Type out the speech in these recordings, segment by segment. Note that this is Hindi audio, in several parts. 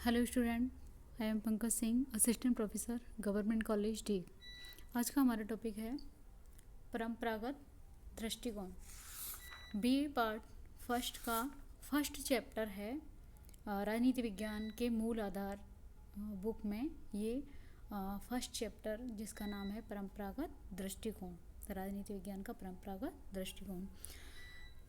Hello student, I am Pankaj Singh, assistant professor, government college D. आज का हमारा टॉपिक है परंपरागत दृष्टिकोण। बीए पार्ट फर्स्ट का फर्स्ट चैप्टर है राजनीति विज्ञान के मूल आधार बुक में ये फर्स्ट चैप्टर जिसका नाम है परंपरागत दृष्टिकोण। राजनीति विज्ञान का परंपरागत दृष्टिकोण।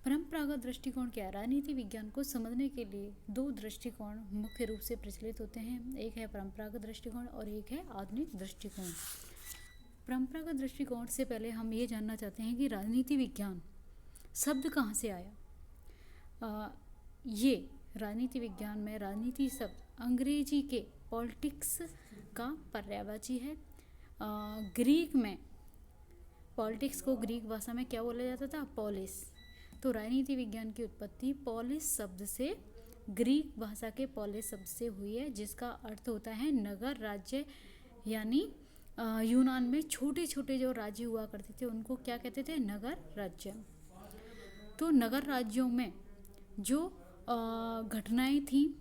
परंपरागत दृष्टिकोण क्या है? राजनीति विज्ञान को समझने के लिए दो दृष्टिकोण मुख्य रूप से प्रचलित होते हैं। एक है परंपरागत दृष्टिकोण और एक है आधुनिक दृष्टिकोण। परंपरागत दृष्टिकोण से पहले हम ये जानना चाहते हैं कि राजनीति विज्ञान शब्द कहाँ से आया। ये राजनीति विज्ञान में राजनीति शब्द अंग्रेजी के पॉलिटिक्स का पर्यायवाची है। ग्रीक में पॉलिटिक्स को ग्रीक भाषा में क्या बोला जाता था? पॉलिस। तो राजनीति विज्ञान की उत्पत्ति पॉलिस शब्द से, ग्रीक भाषा के पॉलिस शब्द से हुई है, जिसका अर्थ होता है नगर राज्य। यानी यूनान में छोटे छोटे जो राज्य हुआ करते थे उनको क्या कहते थे? नगर राज्य। तो नगर राज्यों में जो घटनाएं थी,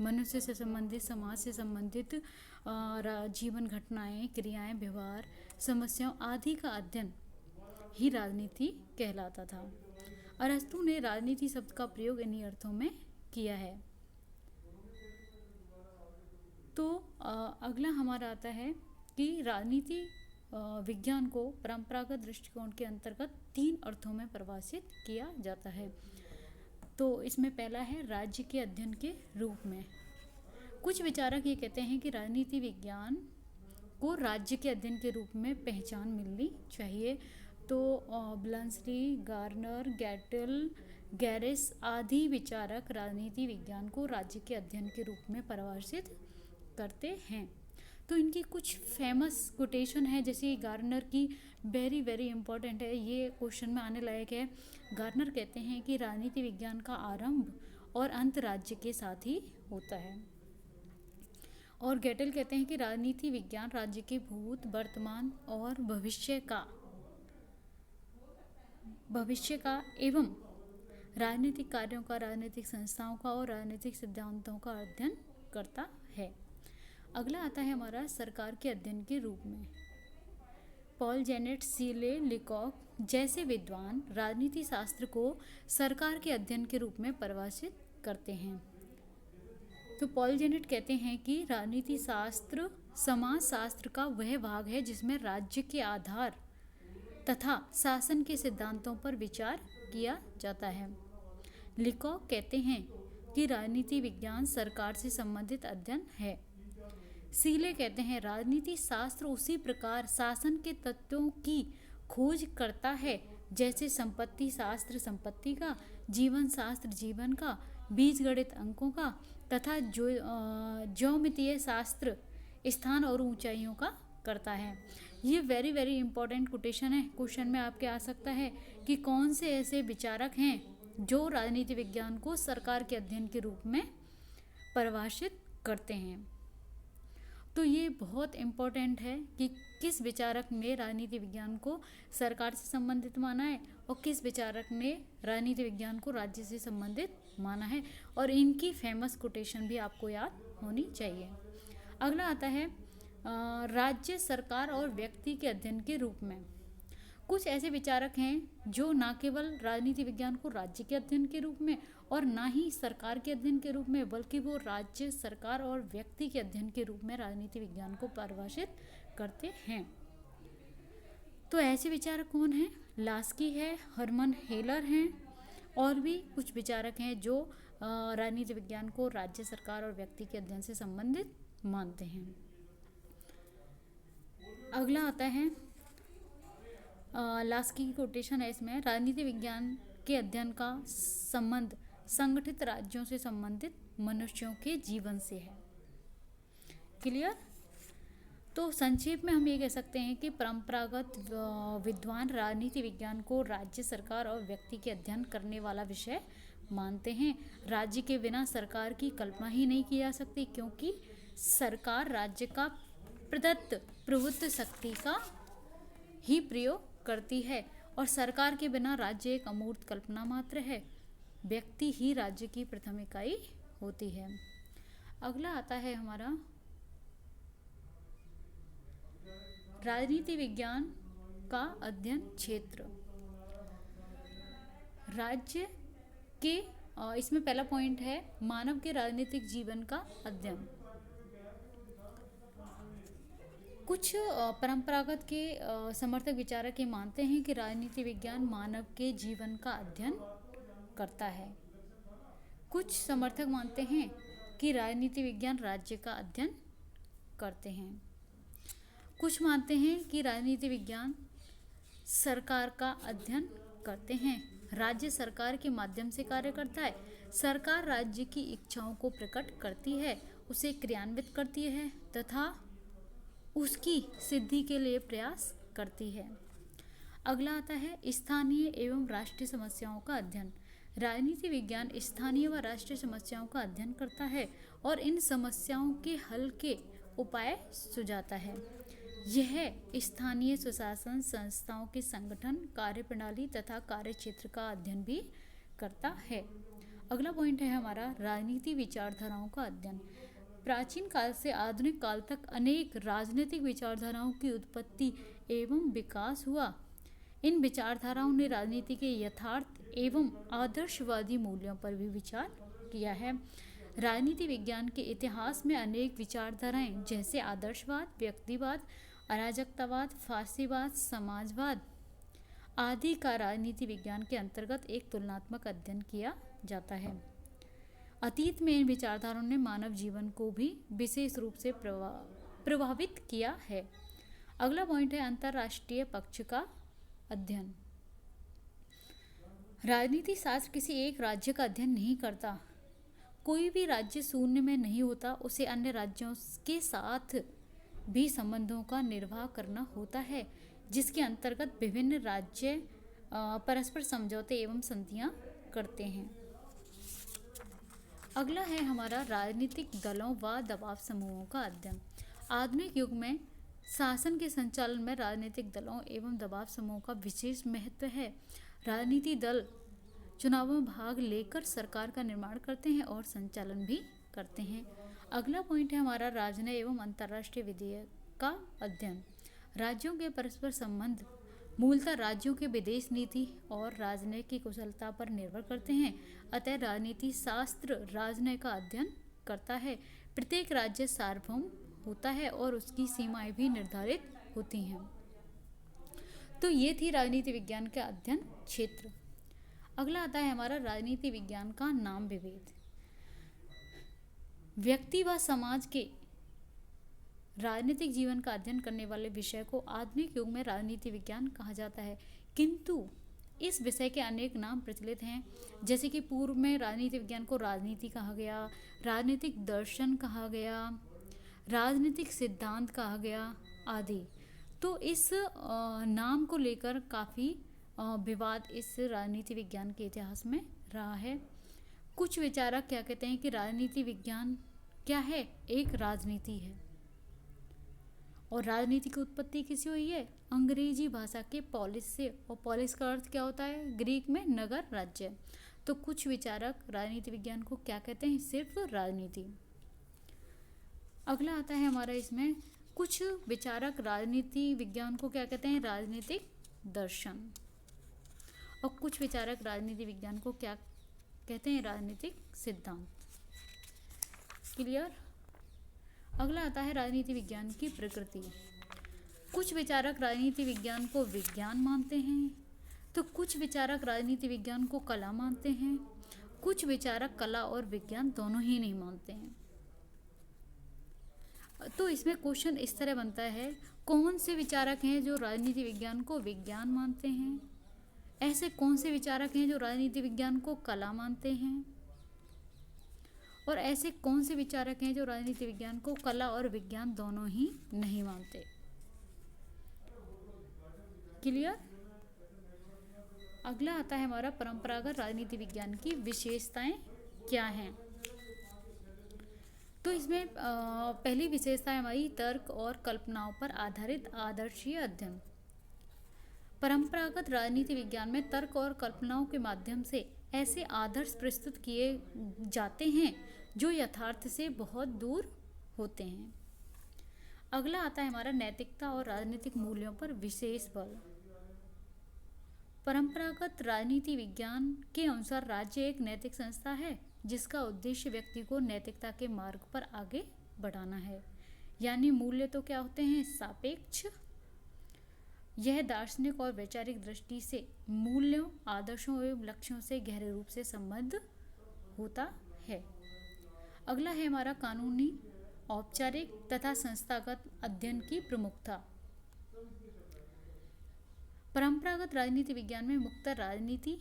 मनुष्य से संबंधित, समाज से संबंधित जीवन घटनाएं, क्रियाएं, व्यवहार, समस्याओं आदि का अध्ययन ही राजनीति कहलाता था। अरस्तु ने राजनीति शब्द का प्रयोग इन्हीं अर्थों में किया है। तो अगला हमारा आता है कि राजनीति विज्ञान को परंपरागत दृष्टिकोण के अंतर्गत 3 अर्थों में परिभाषित किया जाता है। तो इसमें पहला है राज्य के अध्ययन के रूप में। कुछ विचारक ये कहते हैं कि राजनीति विज्ञान को राज्य के अध्ययन के रूप में पहचान मिलनी चाहिए। तो ब्लंसली, गार्नर, गैटल, गैरिस आदि विचारक राजनीति विज्ञान को राज्य के अध्ययन के रूप में परिभाषित करते हैं। तो इनकी कुछ फेमस कोटेशन है, जैसे गार्नर की वेरी वेरी इंपॉर्टेंट है, ये क्वेश्चन में आने लायक है। गार्नर कहते हैं कि राजनीति विज्ञान का आरंभ और अंत राज्य के साथ ही होता है। और गैटल कहते हैं कि राजनीति विज्ञान राज्य के भूत, वर्तमान और भविष्य का एवं राजनीतिक कार्यों का, राजनीतिक संस्थाओं का और राजनीतिक सिद्धांतों का अध्ययन करता है। अगला आता है हमारा सरकार के अध्ययन के रूप में। पॉल जेनेट, सीले, लिकॉक जैसे विद्वान राजनीति शास्त्र को सरकार के अध्ययन के रूप में परिभाषित करते हैं। तो पॉल जेनेट कहते हैं कि राजनीति शास्त्र समाज शास्त्र का वह भाग है जिसमें राज्य के आधार तथा शासन के सिद्धांतों पर विचार किया जाता है। लिकॉक कहते हैं कि राजनीति विज्ञान सरकार से संबंधित अध्ययन है। सीले कहते हैं राजनीति शास्त्र उसी प्रकार शासन के तत्वों की खोज करता है जैसे संपत्ति शास्त्र संपत्ति का, जीवन शास्त्र जीवन का, बीजगणित अंकों का तथा ज्योमितीय शास्त्र स्थान और ऊंचाइयों का करता है। ये वेरी वेरी इंपॉर्टेंट कोटेशन है। क्वेश्चन में आपके आ सकता है कि कौन से ऐसे विचारक हैं जो राजनीति विज्ञान को सरकार के अध्ययन के रूप में परिभाषित करते हैं। तो ये बहुत इम्पोर्टेंट है कि किस विचारक ने राजनीति विज्ञान को सरकार से संबंधित माना है और किस विचारक ने राजनीति विज्ञान को राज्य से संबंधित माना है, और इनकी फेमस कोटेशन भी आपको याद होनी चाहिए। अगला आता है राज्य, सरकार और व्यक्ति के अध्ययन के रूप में। कुछ ऐसे विचारक हैं जो न केवल राजनीति विज्ञान को राज्य के अध्ययन के रूप में और न ही सरकार के अध्ययन के रूप में, बल्कि वो राज्य, सरकार और व्यक्ति के अध्ययन के रूप में राजनीति विज्ञान को परिभाषित करते हैं। तो ऐसे विचारक कौन हैं? लास्की है, हरमन हेलर हैं, और भी कुछ विचारक हैं जो राजनीति विज्ञान को राज्य, सरकार और व्यक्ति के अध्ययन से संबंधित मानते हैं। अगला आता है लास्की की कोटेशन है। इसमें राजनीति विज्ञान के अध्ययन का संबंध संगठित राज्यों से संबंधित मनुष्यों के जीवन से है। क्लियर? तो संक्षेप में हम ये कह सकते हैं कि परंपरागत विद्वान राजनीति विज्ञान को राज्य, सरकार और व्यक्ति के अध्ययन करने वाला विषय मानते हैं। राज्य के बिना सरकार की कल्पना ही नहीं की जा सकती, क्योंकि सरकार राज्य का प्रदत्त प्रभुत्व शक्ति का ही प्रयोग करती है और सरकार के बिना राज्य एक अमूर्त कल्पना मात्र है। व्यक्ति ही राज्य की प्रथम इकाई होती है। अगला आता है हमारा राजनीति विज्ञान का अध्ययन क्षेत्र। राज्य के इसमें पहला पॉइंट है मानव के राजनीतिक जीवन का अध्ययन। कुछ परंपरागत के समर्थक विचारक ये मानते हैं कि राजनीति विज्ञान मानव के जीवन का अध्ययन करता है। कुछ समर्थक मानते हैं कि राजनीति विज्ञान राज्य का अध्ययन करते हैं। कुछ मानते हैं कि राजनीति विज्ञान सरकार का अध्ययन करते हैं। राज्य सरकार के माध्यम से कार्य करता है। सरकार राज्य की इच्छाओं को प्रकट करती है, उसे क्रियान्वित करती है तथा उसकी सिद्धि के लिए प्रयास करती है। अगला आता है स्थानीय एवं राष्ट्रीय समस्याओं का अध्ययन। राजनीति विज्ञान स्थानीय व राष्ट्रीय समस्याओं का अध्ययन करता है और इन समस्याओं के हल के उपाय सुझाता है। यह स्थानीय स्वशासन संस्थाओं के संगठन, कार्यप्रणाली तथा कार्यक्षेत्र का अध्ययन भी करता है। अगला पॉइंट है हमारा राजनीति विचारधाराओं का अध्ययन। प्राचीन काल से आधुनिक काल तक अनेक राजनीतिक विचारधाराओं की उत्पत्ति एवं विकास हुआ। इन विचारधाराओं ने राजनीति के यथार्थ एवं आदर्शवादी मूल्यों पर भी विचार किया है। राजनीति विज्ञान के इतिहास में अनेक विचारधाराएं जैसे आदर्शवाद, व्यक्तिवाद, अराजकतावाद, फासीवाद, समाजवाद आदि का राजनीति विज्ञान के अंतर्गत एक तुलनात्मक अध्ययन किया जाता है। अतीत में इन विचारधाराओं ने मानव जीवन को भी विशेष रूप से प्रभावित किया है। अगला पॉइंट है अंतर्राष्ट्रीय पक्ष का अध्ययन। राजनीति शास्त्र किसी एक राज्य का अध्ययन नहीं करता। कोई भी राज्य शून्य में नहीं होता, उसे अन्य राज्यों के साथ भी संबंधों का निर्वाह करना होता है, जिसके अंतर्गत विभिन्न राज्य परस्पर समझौते एवं संधियां करते हैं। अगला है हमारा राजनीतिक दलों व दबाव समूहों का अध्ययन। आधुनिक युग में शासन के संचालन में राजनीतिक दलों एवं दबाव समूहों का विशेष महत्व है। राजनीति दल चुनावों में भाग लेकर सरकार का निर्माण करते हैं और संचालन भी करते हैं। अगला पॉइंट है हमारा राजनय एवं अंतर्राष्ट्रीय विधेयक का अध्ययन। राज्यों के परस्पर संबंध मूलतः राज्यों के विदेश नीति और राजनय की कुशलता पर निर्भर करते हैं। अतः राजनीति शास्त्र राजनय का अध्ययन करता है। प्रत्येक राज्य सार्वभौम होता है और उसकी सीमाएं भी निर्धारित होती हैं। तो ये थी राजनीति विज्ञान का अध्ययन क्षेत्र। अगला आता है हमारा राजनीति विज्ञान का नाम विभेद। व्यक्ति व समाज के राजनीतिक जीवन का अध्ययन करने वाले विषय को आधुनिक युग में राजनीति विज्ञान कहा जाता है, किंतु इस विषय के अनेक नाम प्रचलित हैं। जैसे कि पूर्व में राजनीति विज्ञान को राजनीति कहा गया, राजनीतिक दर्शन कहा गया, राजनीतिक सिद्धांत कहा गया आदि। तो इस नाम को लेकर काफ़ी विवाद इस राजनीति विज्ञान के इतिहास में रहा है। कुछ विचारक क्या कहते हैं कि राजनीति विज्ञान क्या है, एक राजनीति है और राजनीति की उत्पत्ति किसी हुई है अंग्रेजी भाषा के पॉलिस से, और पॉलिस का अर्थ क्या होता है ग्रीक में नगर, राज्य। तो कुछ विचारक राजनीति विज्ञान को क्या कहते हैं, सिर्फ राजनीति। अगला आता है हमारा इसमें कुछ विचारक राजनीति विज्ञान को क्या कहते हैं, राजनीतिक दर्शन, और कुछ विचारक राजनीति विज्ञान को क्या कहते हैं, राजनीतिक सिद्धांत। क्लियर। अगला आता है राजनीति विज्ञान की प्रकृति। कुछ विचारक राजनीति विज्ञान को विज्ञान मानते हैं, तो कुछ विचारक राजनीति विज्ञान को कला मानते हैं। कुछ विचारक कला और विज्ञान दोनों ही नहीं मानते हैं। तो इसमें क्वेश्चन इस तरह बनता है, कौन से विचारक हैं जो राजनीति विज्ञान को विज्ञान मानते हैं, ऐसे कौन से विचारक हैं जो राजनीति विज्ञान को कला मानते हैं, और ऐसे कौन से विचारक हैं जो राजनीति विज्ञान को कला और विज्ञान दोनों ही नहीं मानते। क्लियर। अगला आता है हमारा परंपरागत राजनीति विज्ञान की विशेषताएं क्या हैं। तो इसमें पहली विशेषता है हमारी तर्क और कल्पनाओं पर आधारित आदर्शीय अध्ययन। परंपरागत राजनीति विज्ञान में तर्क और कल्पनाओं के माध्यम से ऐसे आदर्श प्रस्तुत किए जाते हैं जो यथार्थ से बहुत दूर होते हैं। अगला आता है हमारा नैतिकता और राजनीतिक मूल्यों पर विशेष बल। परंपरागत राजनीति विज्ञान के अनुसार राज्य एक नैतिक संस्था है जिसका उद्देश्य व्यक्ति को नैतिकता के मार्ग पर आगे बढ़ाना है। यानी मूल्य तो क्या होते हैं? सापेक्ष। यह दार्शनिक और वैचारिक दृष्टि से मूल्यों, आदर्शों एवं लक्ष्यों से गहरे रूप से संबद्ध होता है। अगला है हमारा कानूनी, औपचारिक तथा संस्थागत अध्ययन की प्रमुखता। परंपरागत राजनीति विज्ञान में मुख्यतः राजनीति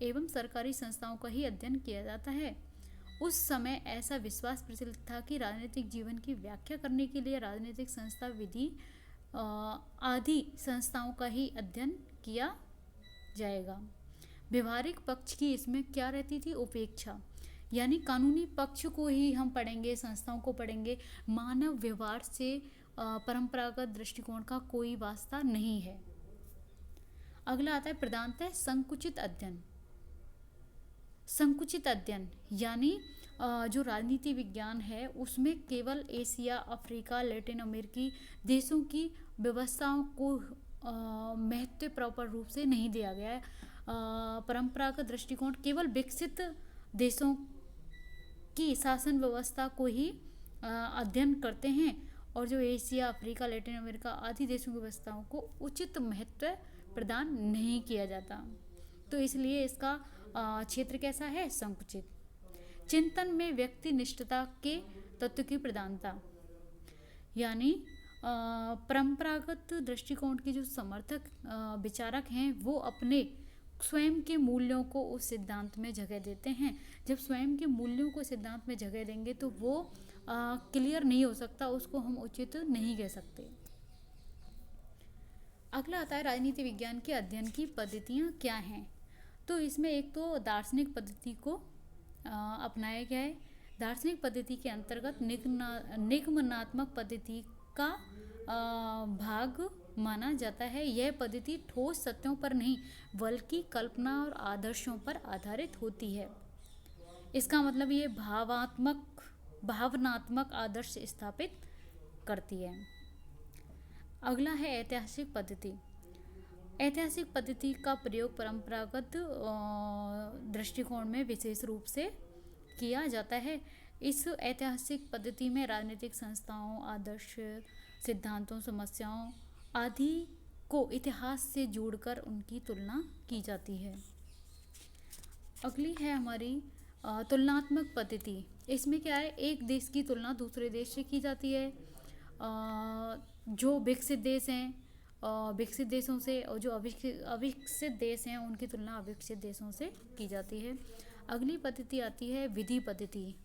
एवं सरकारी संस्थाओं का ही अध्ययन किया जाता है। उस समय ऐसा विश्वास प्रचलित था कि राजनीतिक जीवन की व्याख्या करने के लिए राजनीतिक संस्था, विधि आदि संस्थाओं का ही अध्ययन किया जाएगा। व्यवहारिक पक्ष की इसमें क्या रहती थी? उपेक्षा। यानी कानूनी पक्ष को ही हम पढ़ेंगे, संस्थाओं को पढ़ेंगे। मानव व्यवहार से परंपरागत दृष्टिकोण का कोई वास्ता नहीं है। अगला आता है प्रधानतः संकुचित अध्ययन। संकुचित अध्ययन यानी जो राजनीति विज्ञान है उसमें केवल एशिया, अफ्रीका, लैटिन अमेरिकी देशों की व्यवस्थाओं को महत्व प्रॉपर रूप से नहीं दिया गया है। परंपरागत दृष्टिकोण केवल विकसित देशों की शासन व्यवस्था को ही अध्ययन करते हैं और जो एशिया, अफ्रीका, लैटिन अमेरिका आदि देशों की व्यवस्थाओं को उचित महत्व प्रदान नहीं किया जाता। तो इसलिए इसका क्षेत्र कैसा है? संकुचित। चिंतन में व्यक्ति निष्ठता के तत्व की प्रधानता। यानी परंपरागत दृष्टिकोण के जो समर्थक विचारक हैं वो अपने स्वयं के मूल्यों को उस सिद्धांत में जगह देते हैं। जब स्वयं के मूल्यों को सिद्धांत में जगह देंगे तो वो क्लियर नहीं हो सकता, उसको हम उचित नहीं कह सकते। अगला आता है राजनीति विज्ञान के अध्ययन की पद्धतियाँ क्या हैं। तो इसमें एक तो दार्शनिक पद्धति को अपनाया गया है। दार्शनिक पद्धति के अंतर्गत निगमनात्मक पद्धति का भाग माना जाता है। यह पद्धति ठोस सत्यों पर नहीं बल्कि कल्पना और आदर्शों पर आधारित होती है। इसका मतलब ये भावनात्मक आदर्श स्थापित करती है। अगला है ऐतिहासिक पद्धति। ऐतिहासिक पद्धति का प्रयोग परंपरागत दृष्टिकोण में विशेष रूप से किया जाता है। इस ऐतिहासिक पद्धति में राजनीतिक संस्थाओं, आदर्श, सिद्धांतों, समस्याओं आदि को इतिहास से जोड़कर उनकी तुलना की जाती है। अगली है हमारी तुलनात्मक पद्धति। इसमें क्या है? एक देश की तुलना दूसरे देश से की जाती है। जो विकसित देश हैं विकसित देशों से और जो अविकसित देश हैं उनकी तुलना अविकसित देशों से की जाती है। अगली पद्धति आती है विधि पद्धति।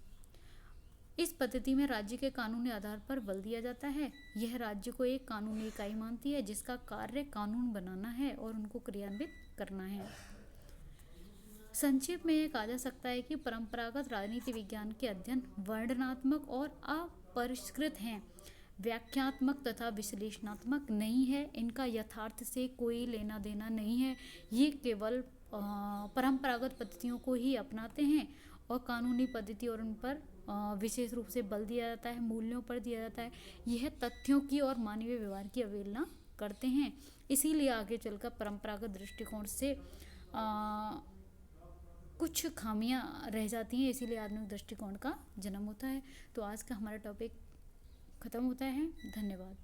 इस पद्धति में राज्य के कानूनी आधार पर बल दिया जाता है। यह राज्य को एक कानूनी इकाई मानती है जिसका कार्य कानून बनाना है और उनको क्रियान्वित करना है। संक्षेप में यह कहा जा सकता है कि परंपरागत राजनीति विज्ञान के अध्ययन वर्णनात्मक और अपरिष्कृत हैं, व्याख्यात्मक तथा विश्लेषणात्मक नहीं है। इनका यथार्थ से कोई लेना देना नहीं है। ये केवल परंपरागत पद्धतियों को ही अपनाते हैं और कानूनी पद्धति और उन पर विशेष रूप से बल दिया जाता है, मूल्यों पर दिया जाता है। यह तथ्यों की और मानवीय व्यवहार की अवहेलना करते हैं। इसीलिए आगे चलकर परंपरागत दृष्टिकोण से कुछ खामियां रह जाती हैं, इसीलिए आधुनिक दृष्टिकोण का जन्म होता है। तो आज का हमारा टॉपिक खत्म होता है। धन्यवाद।